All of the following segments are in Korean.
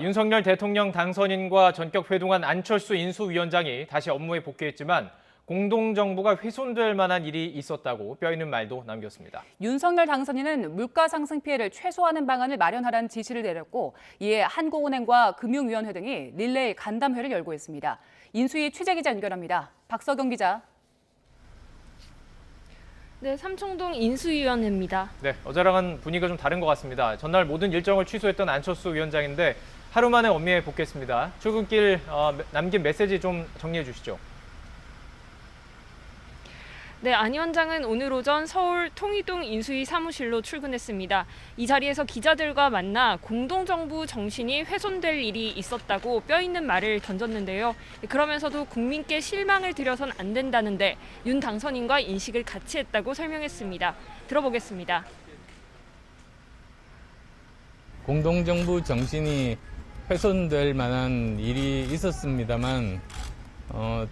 윤석열 대통령 당선인과 전격 회동한 안철수 인수위원장이 다시 업무에 복귀했지만 공동정부가 훼손될 만한 일이 있었다고 뼈있는 말도 남겼습니다. 윤석열 당선인은 물가 상승 피해를 최소화하는 방안을 마련하라는 지시를 내렸고 이에 한국은행과 금융위원회 등이 릴레이 간담회를 열고 있습니다. 인수위 취재기자 연결합니다. 박서경 기자. 네, 삼청동 인수위원회입니다. 네, 어제랑은 분위기가 좀 다른 것 같습니다. 전날 모든 일정을 취소했던 안철수 위원장인데 하루 만에 업무에 복귀했습니다. 출근길 남긴 메시지 좀 정리해 주시죠. 네, 안 위원장은 오늘 오전 서울 통이동 인수위 사무실로 출근했습니다. 이 자리에서 기자들과 만나 공동정부 정신이 훼손될 일이 있었다고 뼈있는 말을 던졌는데요. 그러면서도 국민께 실망을 드려선 안 된다는데 윤 당선인과 인식을 같이 했다고 설명했습니다. 들어보겠습니다. 공동정부 정신이 훼손될 만한 일이 있었습니다만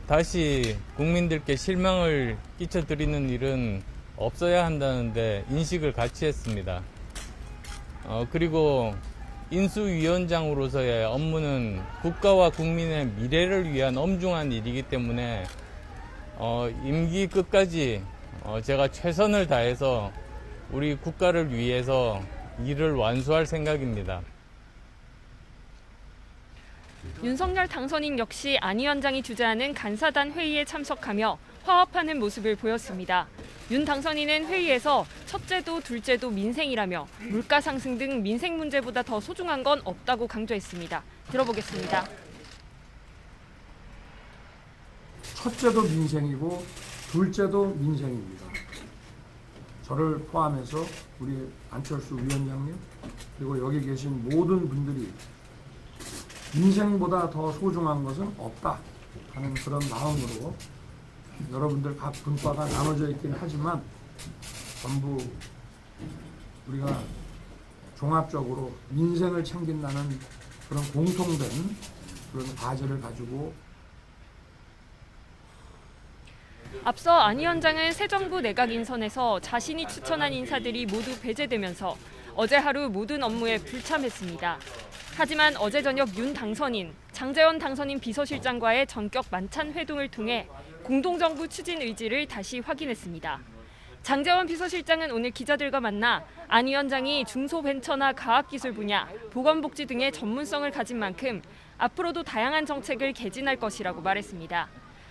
다시 국민들께 실망을 끼쳐드리는 일은 없어야 한다는데 인식을 같이 했습니다. 그리고 인수위원장으로서의 업무는 국가와 국민의 미래를 위한 엄중한 일이기 때문에 임기 끝까지 제가 최선을 다해서 우리 국가를 위해서 일을 완수할 생각입니다. 윤석열 당선인 역시 안 위원장이 주재하는 간사단 회의에 참석하며 화합하는 모습을 보였습니다. 윤 당선인은 회의에서 첫째도 둘째도 민생이라며 물가 상승 등 민생 문제보다 더 소중한 건 없다고 강조했습니다. 들어보겠습니다. 첫째도 민생이고 둘째도 민생입니다. 저를 포함해서 우리 안철수 위원장님 그리고 여기 계신 모든 분들이 인생보다 더 소중한 것은 없다 하는 그런 마음으로 여러분들 각 분과가 나눠져 있긴 하지만 전부 우리가 종합적으로 민생을 챙긴다는 그런 공통된 그런 과제를 가지고 앞서 안 위원장은 새 정부 내각 인선에서 자신이 추천한 인사들이 모두 배제되면서 어제 하루 모든 업무에 불참했습니다. 하지만 어제 저녁 윤 당선인, 장제원 당선인 비서실장과의 전격 만찬 회동을 통해 공동정부 추진 의지를 다시 확인했습니다. 장제원 비서실장은 오늘 기자들과 만나 안 위원장이 중소벤처나 과학기술 분야, 보건복지 등의 전문성을 가진 만큼 앞으로도 다양한 정책을 개진할 것이라고 말했습니다.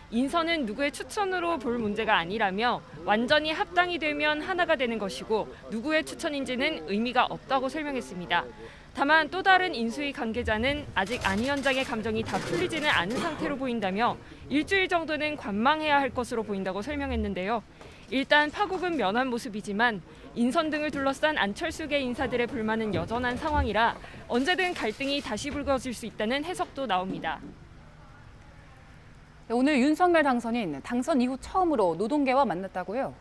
인선은 누구의 추천으로 볼 문제가 아니라며 완전히 합당이 되면 하나가 되는 것이고 누구의 추천인지는 의미가 없다고 설명했습니다. 다만 또 다른 인수위 관계자는 아직 안 위원장의 감정이 다 풀리지는 않은 상태로 보인다며 일주일 정도는 관망해야 할 것으로 보인다고 설명했는데요. 일단 파국은 면한 모습이지만 인선 등을 둘러싼 안철수계 인사들의 불만은 여전한 상황이라 언제든 갈등이 다시 불거질 수 있다는 해석도 나옵니다. 오늘 윤석열 당선인 당선 이후 처음으로 노동계와 만났다고요?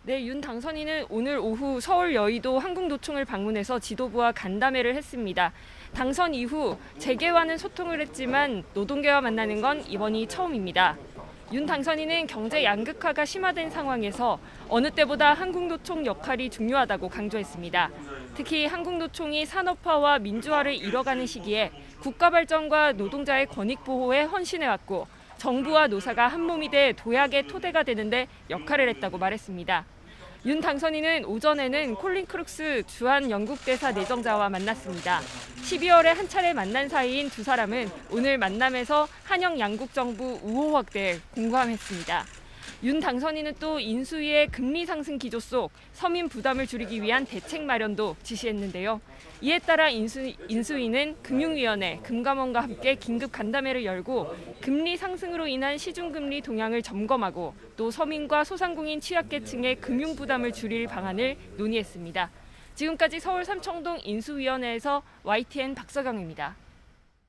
네, 윤 당선인은 오늘 오후 서울 여의도 한국노총을 방문해서 지도부와 간담회를 했습니다. 당선 이후 재계와는 소통을 했지만 노동계와 만나는 건 이번이 처음입니다. 윤 당선인은 경제 양극화가 심화된 상황에서 어느 때보다 한국노총 역할이 중요하다고 강조했습니다. 특히 한국노총이 산업화와 민주화를 이뤄가는 시기에 국가 발전과 노동자의 권익 보호에 헌신해왔고 정부와 노사가 한몸이 돼 도약의 토대가 되는데 역할을 했다고 말했습니다. 윤 당선인은 오전에는 콜린 크룩스 주한 영국 대사 내정자와 만났습니다. 12월에 한 차례 만난 사이인 두 사람은 오늘 만남에서 한영 양국 정부 우호 확대에 공감했습니다. 윤 당선인은 또 인수위의 금리 상승 기조 속 서민 부담을 줄이기 위한 대책 마련도 지시했는데요. 이에 따라 인수위는 금융위원회, 금감원과 함께 긴급 간담회를 열고 금리 상승으로 인한 시중금리 동향을 점검하고 또 서민과 소상공인 취약계층의 금융 부담을 줄일 방안을 논의했습니다. 지금까지 서울 삼청동 인수위원회에서 YTN 박서경입니다.